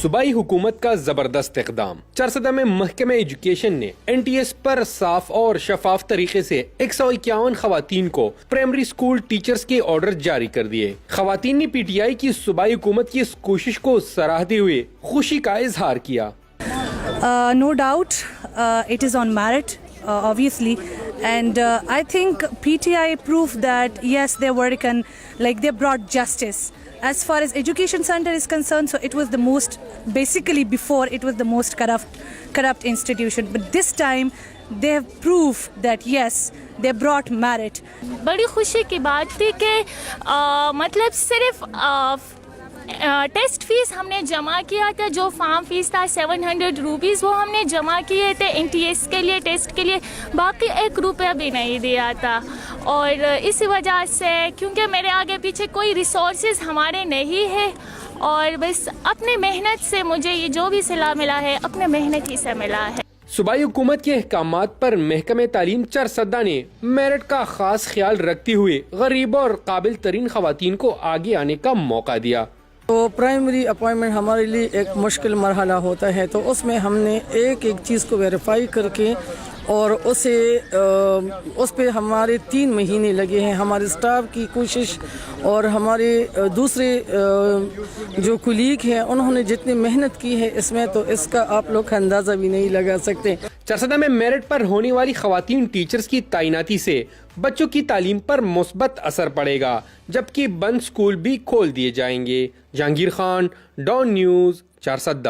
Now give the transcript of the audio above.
صوبائی حکومت کا زبردست اقدام۔ چارسدہ میں محکمہ ایجوکیشن نے NTS پر صاف اور شفاف طریقے سے 151 خواتین کو پرائمری سکول ٹیچرز کے آرڈر جاری کر دیے۔ خواتین نے PTI کی صوبائی حکومت کی اس کوشش کو سراہتے ہوئے خوشی کا اظہار کیا۔ No doubt, it is on merit, obviously, and I think PTI proved that yes, they work and like they brought justice. As far as education center is concerned, so it was the most, basically before it was the most corrupt institution, but this time they have proved that yes, they brought merit. بڑی خوشی کی بات تھی کہ مطلب صرف test face ہم نے جمع کیا تھا، جو فارم فیس تھا 700 روپیز، وہ ہم نے جمع کیے تھے NTS کے لیے، ٹیسٹ کے لیے، باقی 1 روپیہ بھی نہیں دیا تھا۔ اور اسی وجہ سے کیونکہ میرے آگے پیچھے کوئی ریسورسز ہمارے نہیں ہے، اور بس اپنے محنت سے مجھے یہ جو بھی صلاح ملا ہے اپنے محنت ہی سے ملا ہے۔ صوبائی حکومت کے احکامات پر محکمہ تعلیم چارسدہ نے میرٹ کا خاص خیال رکھتے ہوئے غریب اور قابل ترین خواتین کو آگے آنے کا موقع دیا۔ تو پرائمری اپوائنٹمنٹ ہمارے لیے ایک مشکل مرحلہ ہوتا ہے، تو اس میں ہم نے ایک چیز کو ویریفائی کر کے اور اس پہ ہمارے 3 مہینے لگے ہیں۔ ہمارے اسٹاف کی کوشش اور ہمارے دوسرے جو کولیگ ہیں انہوں نے جتنی محنت کی ہے اس میں، تو اس کا آپ لوگ اندازہ بھی نہیں لگا سکتے۔ چارسدہ میں میرٹ پر ہونے والی خواتین ٹیچرز کی تعیناتی سے بچوں کی تعلیم پر مثبت اثر پڑے گا، جبکہ بند سکول بھی کھول دیے جائیں گے۔ Jahangir Khan, Dawn News, Charsadda.